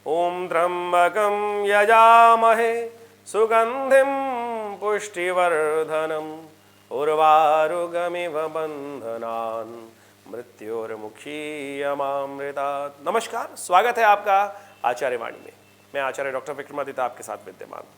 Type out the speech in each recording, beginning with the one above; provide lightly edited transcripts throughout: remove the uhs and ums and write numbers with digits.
ओम त्र्यंबकं यजामहे सुगंधिं पुष्टिवर्धनम् उर्वारुकमिव बंधनान् मृत्योर्मुक्षीयमामृतात्। नमस्कार, स्वागत है आपका आचार्य वाणी में। मैं आचार्य डॉक्टर विक्रमादित्य आपके साथ विद्यमान हूँ।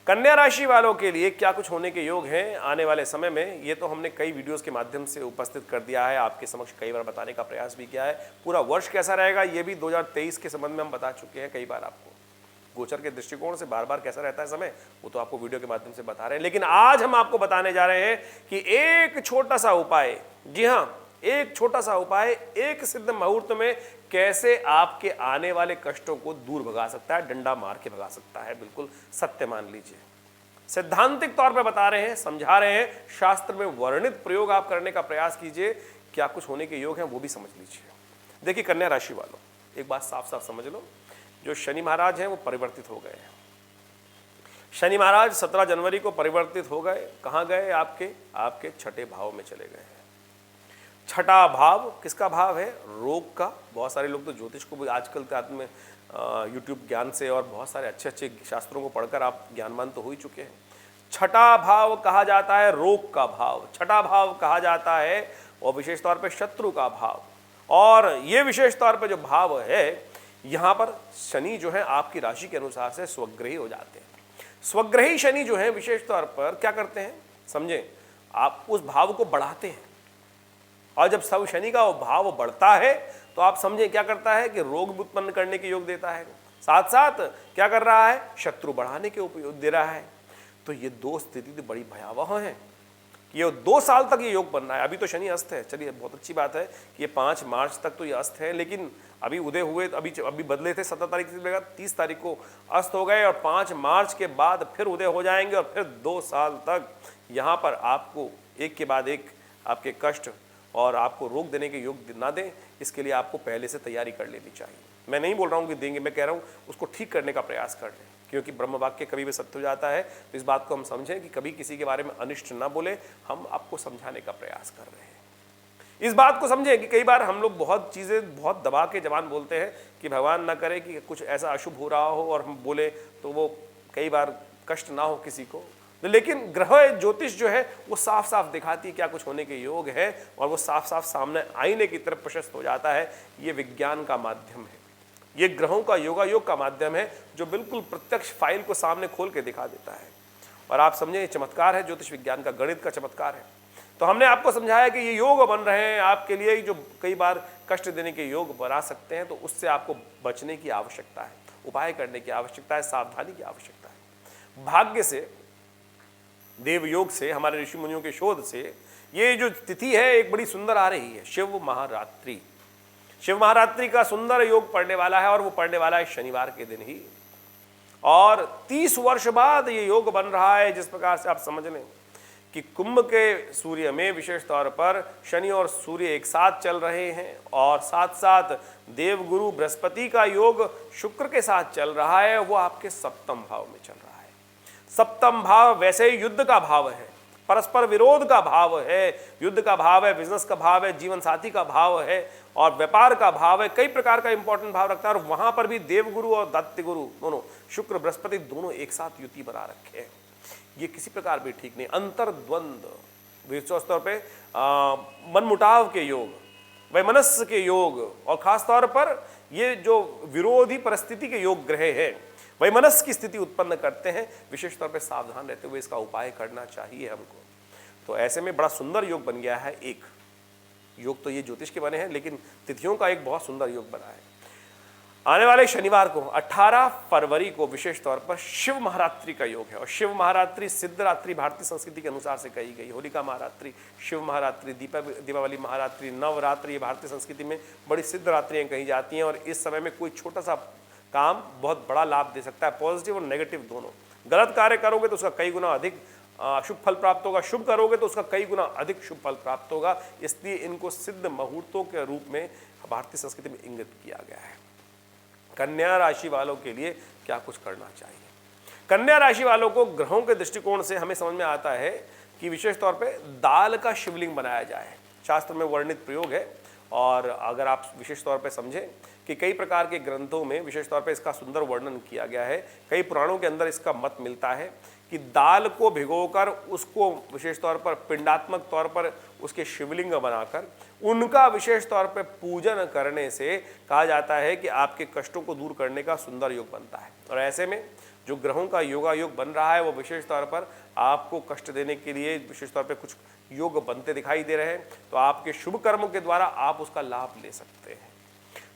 कन्या राशि वालों के लिए क्या कुछ होने के योग हैं आने वाले समय में, ये तो हमने कई वीडियोस के माध्यम से उपस्थित कर दिया है, आपके समक्ष कई बार बताने का प्रयास भी किया है। पूरा वर्ष कैसा रहेगा ये भी 2023 के संबंध में हम बता चुके हैं कई बार आपको। गोचर के दृष्टिकोण से बार बार कैसा रहता है समय, वो तो आपको वीडियो के माध्यम से बता रहे हैं। लेकिन आज हम आपको बताने जा रहे हैं कि एक छोटा सा उपाय, जी हाँ, एक छोटा सा उपाय एक सिद्ध मुहूर्त में कैसे आपके आने वाले कष्टों को दूर भगा सकता है, डंडा मार के भगा सकता है। बिल्कुल सत्य मान लीजिए, सैद्धांतिक तौर पे बता रहे हैं, समझा रहे हैं, शास्त्र में वर्णित प्रयोग आप करने का प्रयास कीजिए। क्या कुछ होने के योग हैं वो भी समझ लीजिए। देखिए कन्या राशि वालों, एक बात साफ साफ समझ लो, जो शनि महाराज हैं वो परिवर्तित हो गए हैं। शनि महाराज 17 जनवरी को परिवर्तित हो गए। कहाँ गए? आपके छठे भाव में चले गए हैं। छठा भाव किसका भाव है? रोग का। बहुत सारे लोग तो ज्योतिष को भी आजकल के आदमी यूट्यूब ज्ञान से और बहुत सारे अच्छे अच्छे शास्त्रों को पढ़कर आप ज्ञानवान तो हो ही चुके हैं। छठा भाव कहा जाता है रोग का भाव, छठा भाव कहा जाता है और विशेष तौर पे शत्रु का भाव। और ये विशेष तौर पे जो भाव है, यहाँ पर शनि जो है आपकी राशि के अनुसार से स्वग्रही हो जाते हैं। स्वग्रही शनि जो है विशेष तौर पर क्या करते हैं समझें, आप उस भाव को बढ़ाते हैं। और जब सब शनि का वो भाव बढ़ता है तो आप समझें क्या करता है कि रोग भी उत्पन्न करने के योग देता है, साथ साथ क्या कर रहा है, शत्रु बढ़ाने के उपयोग दे रहा है। तो ये दो स्थिति तो बड़ी भयावह है। ये 2 साल तक ये योग बन रहा है। अभी तो शनि अस्त है, चलिए बहुत अच्छी बात है कि ये 5 मार्च तक तो ये अस्त है, लेकिन अभी उदय हुए, अभी बदले थे 17 तारीख से 30 तारीख को अस्त हो गए और 5 मार्च के बाद फिर उदय हो जाएंगे और फिर 2 साल तक यहाँ पर आपको एक के बाद एक आपके कष्ट और आपको रोक देने के योग ना दें, इसके लिए आपको पहले से तैयारी कर लेनी चाहिए। मैं नहीं बोल रहा हूँ कि देंगे, मैं कह रहा हूँ उसको ठीक करने का प्रयास कर लें, क्योंकि ब्रह्म वाक्य कभी भी सत्य हो जाता है। तो इस बात को हम समझें कि कभी किसी के बारे में अनिष्ट ना बोले, हम आपको समझाने का प्रयास कर रहे हैं। इस बात को समझें कि कई बार हम लोग बहुत चीज़ें बहुत दबा के जबान बोलते हैं कि भगवान ना करे कि कुछ ऐसा अशुभ हो रहा हो और हम बोले तो वो कई बार कष्ट ना हो किसी को। लेकिन ग्रह ज्योतिष जो है वो साफ साफ दिखाती है क्या कुछ होने के योग है और वो साफ साफ सामने आईने की तरफ प्रशस्त हो जाता है। ये विज्ञान का माध्यम है, ये ग्रहों का योगायोग का माध्यम है जो बिल्कुल प्रत्यक्ष फाइल को सामने खोल के दिखा देता है। और आप समझे ये चमत्कार है, ज्योतिष विज्ञान का, गणित का चमत्कार है। तो हमने आपको समझाया कि ये योग बन रहे हैं आपके लिए जो कई बार कष्ट देने के योग बना सकते हैं, तो उससे आपको बचने की आवश्यकता है, उपाय करने की आवश्यकता है, सावधानी की आवश्यकता है। भाग्य से, देव योग से, हमारे ऋषि मुनियों के शोध से ये जो तिथि है एक बड़ी सुंदर आ रही है, शिव महारात्रि। शिव महारात्रि का सुंदर योग पड़ने वाला है और वो पड़ने वाला है शनिवार के दिन ही। और 30 वर्ष बाद ये योग बन रहा है। जिस प्रकार से आप समझ लें कि कुंभ के सूर्य में विशेष तौर पर शनि और सूर्य एक साथ चल रहे हैं और साथ साथ देवगुरु बृहस्पति का योग शुक्र के साथ चल रहा है, वो आपके सप्तम भाव में चल रहा है। सप्तम भाव वैसे ही युद्ध का भाव है, परस्पर विरोध का भाव है, युद्ध का भाव है, बिजनेस का भाव है, जीवन साथी का भाव है और व्यापार का भाव है, कई प्रकार का इंपॉर्टेंट भाव रखता है। और वहां पर भी देवगुरु और दैत्य गुरु दोनों, शुक्र बृहस्पति दोनों एक साथ युति बना रखे हैं। ये किसी प्रकार भी ठीक नहीं। अंतर्द्वंद, विशेष तौर पे मनमुटाव के योग, वैमनस्य के योग और खास तौर पर ये जो विरोधी परिस्थिति के योग ग्रह है वैमनस्य की स्थिति उत्पन्न करते हैं। विशेष तौर पे सावधान रहते हुए इसका उपाय करना चाहिए हमको। तो ऐसे में बड़ा सुंदर योग बन गया है। एक योग तो ये ज्योतिष के बने हैं, लेकिन तिथियों का एक बहुत सुंदर योग बना है। आने वाले शनिवार को 18 फरवरी को विशेष तौर पर शिव महारात्रि का योग है। और शिव महारात्रि सिद्धरात्रि भारतीय संस्कृति के अनुसार से कही गई। होलिका महारात्रि, शिव महारात्रि, दीपावली महारात्रि, नवरात्रि, ये भारतीय संस्कृति में बड़ी सिद्ध रात्रियाँ कही जाती हैं। और इस समय में कोई छोटा सा काम बहुत बड़ा लाभ दे सकता है, पॉजिटिव और नेगेटिव दोनों। गलत कार्य करोगे तो उसका कई गुना अधिक शुभ फल प्राप्त होगा, शुभ करोगे तो उसका कई गुना अधिक शुभ फल प्राप्त होगा। इसलिए इनको सिद्ध मुहूर्तों के रूप में भारतीय संस्कृति में इंगित किया गया है। कन्या राशि वालों के लिए क्या कुछ करना चाहिए? कन्या राशि वालों को ग्रहों के दृष्टिकोण से हमें समझ में आता है कि विशेष तौर पे दाल का शिवलिंग बनाया जाए। शास्त्र में वर्णित प्रयोग है। और अगर आप विशेष तौर पे समझें कि कई प्रकार के ग्रंथों में विशेष तौर पर इसका सुंदर वर्णन किया गया है। कई पुराणों के अंदर इसका मत मिलता है कि दाल को भिगोकर उसको विशेष तौर पर पिंडात्मक तौर पर उसके शिवलिंग बनाकर उनका विशेष तौर पर पूजन करने से कहा जाता है कि आपके कष्टों को दूर करने का सुंदर योग बनता है। और ऐसे में जो ग्रहों का योगा योग बन रहा है वो विशेष तौर पर आपको कष्ट देने के लिए विशेष तौर पर कुछ योग बनते दिखाई दे रहे हैं, तो आपके शुभ कर्मों के द्वारा आप उसका लाभ ले सकते हैं।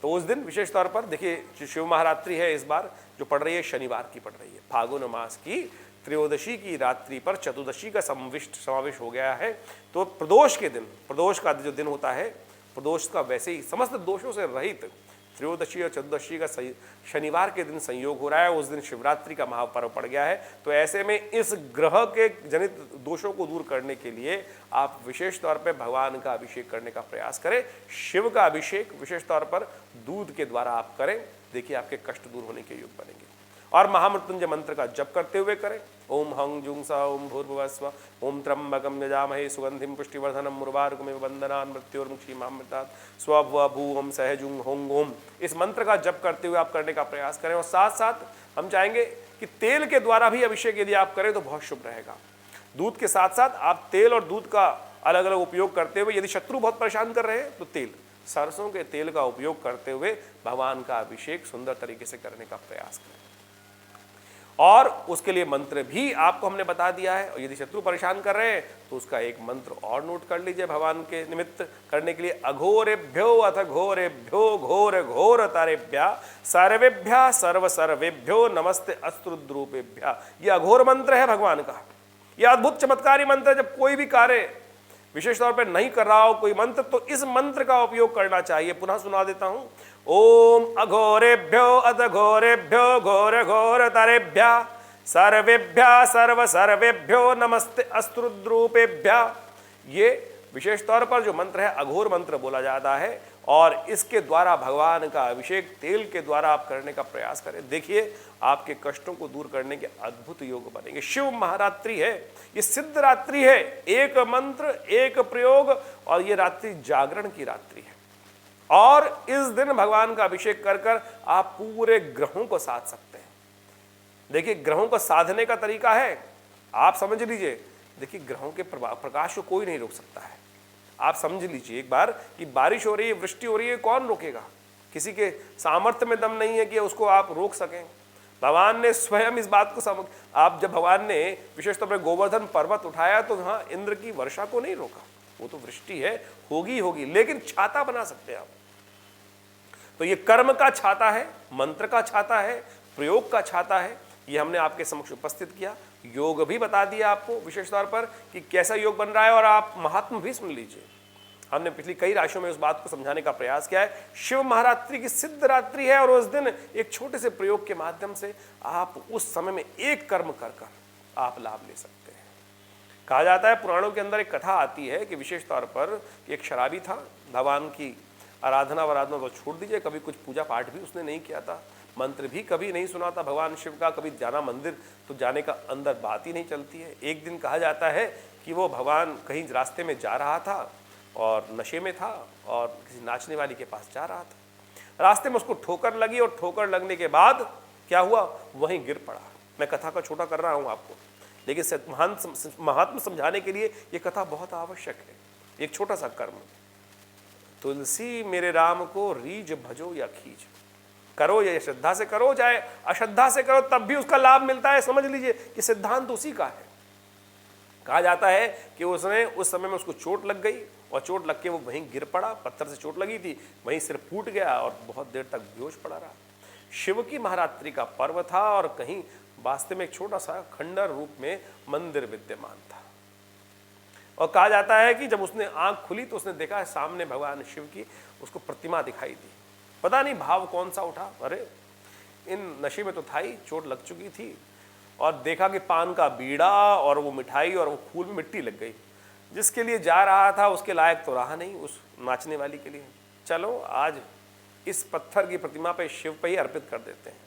तो उस दिन विशेष तौर पर देखिए शिव महारात्रि है, इस बार जो पड़ रही है शनिवार की पड़ रही है, फागुन मास की त्रयोदशी की रात्रि पर चतुर्दशी का समावेश हो गया है। तो प्रदोष के दिन, प्रदोष का जो दिन होता है, प्रदोष का वैसे ही समस्त दोषों से रहित त्रयोदशी और चतुर्दशी का शनिवार के दिन संयोग हो रहा है। उस दिन शिवरात्रि का महापर्व पड़ गया है। तो ऐसे में इस ग्रह के जनित दोषों को दूर करने के लिए आप विशेष तौर पर भगवान का अभिषेक करने का प्रयास करें। शिव का अभिषेक विशेष तौर पर दूध के द्वारा आप करें, देखिए आपके कष्ट दूर होने के योग बनेंगे। और महामृत्युंजय मंत्र का जप करते हुए करें। ओम हं जुं सा ओम भूर्भुवः ओम त्र्यंबकं यजामहे सुगंधिं पुष्टिवर्धनम् उर्वारुकमिव बन्धनान् मृत्योर्मुक्षीमामृतात् स्वभूवं सहजुं हों ओम। इस मंत्र का जप करते हुए आप करने का प्रयास करें। और साथ साथ हम चाहेंगे कि तेल के द्वारा भी अभिषेक यदि आप करें तो बहुत शुभ रहेगा। दूध के साथ साथ आप तेल और दूध का अलग अलग उपयोग करते हुए, यदि शत्रु बहुत परेशान कर रहे हैं तो तेल, सरसों के तेल का उपयोग करते हुए भगवान का अभिषेक सुंदर तरीके से करने का प्रयास करें। और उसके लिए मंत्र भी आपको हमने बता दिया है। और यदि शत्रु परेशान कर रहे हैं तो उसका एक मंत्र और नोट कर लीजिए भगवान के निमित्त करने के लिए। अघोरेभ्यो अथ घोरेभ्यो घोर घोर तारेभ्या सर्वेभ्या सर्व सर्वेभ्यो नमस्ते अस्त्रुद्रूपेभ्या। ये अघोर मंत्र है भगवान का। यह अद्भुत चमत्कारी मंत्र है। जब कोई भी कार्य विशेष तौर पर नहीं कर रहा हो कोई मंत्र, तो इस मंत्र का उपयोग करना चाहिए। पुनः सुना देता हूं। ओम अघोरेभ्यो अथ घोरेभ्यो घोर घोर तारेभ्या सर्वेभ्या सर्व सर्वेभ्यो नमस्ते अस्त्रुद्रूपेभ्या। ये विशेष तौर पर जो मंत्र है अघोर मंत्र बोला जाता है। और इसके द्वारा भगवान का अभिषेक तेल के द्वारा आप करने का प्रयास करें। देखिए आपके कष्टों को दूर करने के अद्भुत योग बनेंगे। शिव महारात्रि है, ये सिद्ध रात्रि है। एक मंत्र, एक प्रयोग, और ये रात्रि जागरण की रात्रि है। और इस दिन भगवान का अभिषेक कर कर आप पूरे ग्रहों को साध सकते हैं। देखिए ग्रहों को साधने का तरीका है, आप समझ लीजिए। देखिए ग्रहों के प्रकाश को कोई नहीं रोक सकता है। आप समझ लीजिए एक बार कि बारिश हो रही है, वृष्टि हो रही है, कौन रोकेगा? किसी के सामर्थ्य में दम नहीं है कि उसको आप रोक सकें। भगवान ने स्वयं इस बात को आप जब भगवान ने विशेष तौर पर गोवर्धन पर्वत उठाया तो वहां इंद्र की वर्षा को नहीं रोका। वो तो वृष्टि है, होगी होगी, लेकिन छाता बना सकते हैं आप। तो ये कर्म का छाता है, मंत्र का छाता है, प्रयोग का छाता है। ये हमने आपके समक्ष उपस्थित किया। योग भी बता दिया आपको विशेष तौर पर कि कैसा योग बन रहा है। और आप महात्मा भी सुन लीजिए। हमने पिछली कई राशियों में उस बात को समझाने का प्रयास किया है। शिव महारात्रि की सिद्ध रात्रि है और उस दिन एक छोटे से प्रयोग के माध्यम से आप उस समय में एक कर्म कर कर आप लाभ ले सकते हैं। कहा जाता है, पुराणों के अंदर एक कथा आती है कि विशेष तौर पर एक शराबी था। भगवान की आराधना वराधना तो छोड़ दीजिए, कभी कुछ पूजा पाठ भी उसने नहीं किया था, मंत्र भी कभी नहीं सुना था भगवान शिव का, कभी जाना मंदिर तो जाने का अंदर बात ही नहीं चलती है। एक दिन कहा जाता है कि वो भगवान कहीं रास्ते में जा रहा था और नशे में था और किसी नाचने वाली के पास जा रहा था। रास्ते में उसको ठोकर लगी और ठोकर लगने के बाद क्या हुआ, वहीं गिर पड़ा। मैं कथा का छोटा कर रहा हूँ आपको, लेकिन महात्मा समझाने के लिए ये कथा बहुत आवश्यक है। एक छोटा सा कर्म, तुलसी मेरे राम को रीझ भजो या खींच, करो या श्रद्धा से करो चाहे अश्रद्धा से करो, तब भी उसका लाभ मिलता है। समझ लीजिए कि सिद्धांत उसी का है। कहा जाता है कि उसने उस समय में उसको चोट लग गई और चोट लग के वो वहीं गिर पड़ा। पत्थर से चोट लगी थी, वहीं सिर फूट गया और बहुत देर तक बेहोश पड़ा रहा। शिव की महारात्रि का पर्व था और कहीं वास्तव में एक छोटा सा खंडर रूप में मंदिर विद्यमान था। और कहा जाता है कि जब उसने आंख खुली तो उसने देखा सामने भगवान शिव की उसको प्रतिमा दिखाई दी। पता नहीं भाव कौन सा उठा, अरे इन नशे में तो था ही, चोट लग चुकी थी। और देखा कि पान का बीड़ा और वो मिठाई और वो फूल में मिट्टी लग गई। जिसके लिए जा रहा था उसके लायक तो रहा नहीं, उस नाचने वाली के लिए। चलो आज इस पत्थर की प्रतिमा पे शिव पे ही अर्पित कर देते हैं।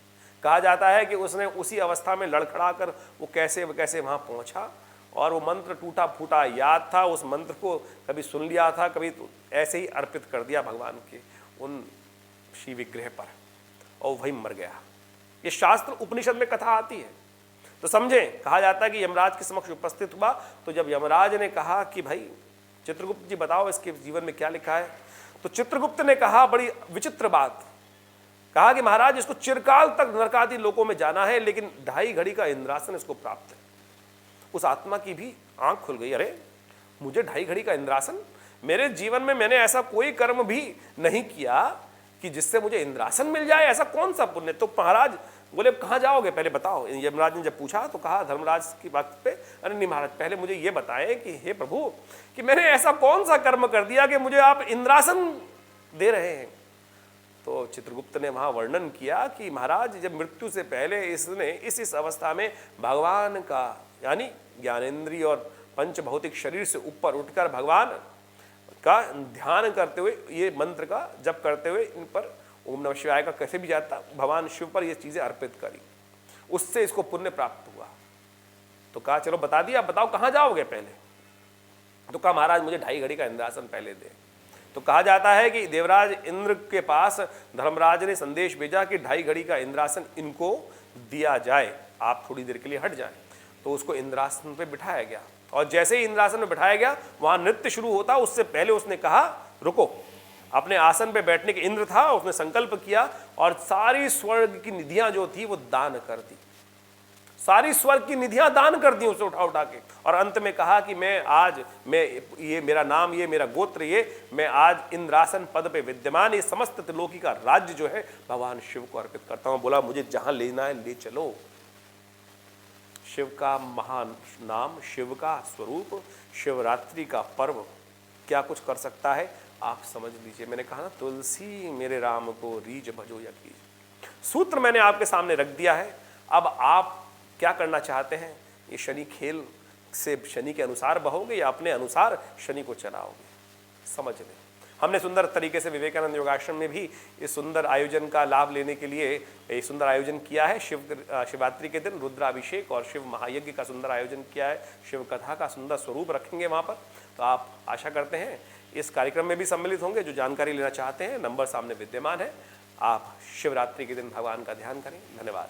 कहा जाता है कि उसने उसी अवस्था में लड़खड़ा कर वो कैसे वहाँ पहुँचा और वो मंत्र टूटा फूटा याद था। उस मंत्र को कभी सुन लिया था, कभी तो ऐसे ही अर्पित कर दिया भगवान के उन श्री विग्रह पर और वही मर गया। ये शास्त्र उपनिषद में कथा आती है। तो समझें, कहा जाता है कि यमराज के समक्ष उपस्थित हुआ, तो जब यमराज ने कहा कि भाई चित्रगुप्त जी बताओ इसके जीवन में क्या लिखा है, तो चित्रगुप्त ने कहा बड़ी विचित्र बात, कहा कि महाराज इसको चिरकाल तक नरकादि लोकों में जाना है, लेकिन 2.5 घड़ी का इंद्रासन इसको प्राप्त है। उस आत्मा की भी आंख खुल गई, अरे मुझे 2.5 घड़ी का इंद्रासन, मेरे जीवन में मैंने ऐसा कोई कर्म भी नहीं किया कि जिससे मुझे इंद्रासन मिल जाए, ऐसा कौन सा पुण्य। तो महाराज बोले कहाँ जाओगे पहले बताओ। यमराज ने जब पूछा तो कहा धर्मराज की बात पे, अरे नहीं महाराज पहले मुझे ये बताएं कि हे प्रभु कि मैंने ऐसा कौन सा कर्म कर दिया कि मुझे आप इंद्रासन दे रहे हैं। तो चित्रगुप्त ने वहाँ वर्णन किया कि महाराज जब मृत्यु से पहले इसने इस अवस्था में भगवान का यानी ज्ञानेंद्रिय और पंच भौतिक शरीर से ऊपर उठकर भगवान का ध्यान करते हुए, ये मंत्र का जप करते हुए, इन पर ओम नमः शिवाय का कैसे भी जाता, भगवान शिव पर ये चीजें अर्पित करी, उससे इसको पुण्य प्राप्त हुआ। तो कहा चलो बता दिया, बताओ कहाँ जाओगे पहले। तो कहा महाराज मुझे 2.5 घड़ी का इंद्रासन पहले दे। तो कहा जाता है कि देवराज इंद्र के पास धर्मराज ने संदेश भेजा कि 2.5 घड़ी का इंद्रासन इनको दिया जाए, आप थोड़ी देर के लिए हट जाएं। तो उसको इंद्रासन पे बिठाया गया, और जैसे ही इंद्रासन में बिठाया गया वहां नृत्य शुरू होता, उससे पहले उसने कहा रुको। अपने आसन पे बैठने के इंद्र था, उसने संकल्प किया और सारी स्वर्ग की निधियां जो थी वो दान कर दी, सारी स्वर्ग की निधियां दान कर दी उसे उठा उठा के। और अंत में कहा कि मैं ये मेरा नाम, ये मेरा गोत्र, ये मैं आज इंद्रासन पद पे विद्यमान ये समस्त त्रिलोकी का राज्य जो है भगवान शिव को अर्पित करता हूं। बोला मुझे जहां लेना है ले चलो। शिव का महान नाम, शिव का स्वरूप, शिवरात्रि का पर्व क्या कुछ कर सकता है आप समझ लीजिए। मैंने कहा ना, तुलसी मेरे राम को रीझ भजो या कीज। सूत्र मैंने आपके सामने रख दिया है। अब आप क्या करना चाहते हैं, ये शनि खेल से शनि के अनुसार बहोगे या अपने अनुसार शनि को चलाओगे, समझ लें। हमने सुंदर तरीके से विवेकानंद योगाश्रम में भी इस सुंदर आयोजन का लाभ लेने के लिए एक सुंदर आयोजन किया है। शिवरात्रि के दिन रुद्राभिषेक और शिव महायज्ञ का सुंदर आयोजन किया है। शिव कथा का सुंदर स्वरूप रखेंगे वहाँ पर। तो आप आशा करते हैं इस कार्यक्रम में भी सम्मिलित होंगे। जो जानकारी लेना चाहते हैं नंबर सामने विद्यमान है, आप शिवरात्रि के दिन भगवान का ध्यान करें। धन्यवाद।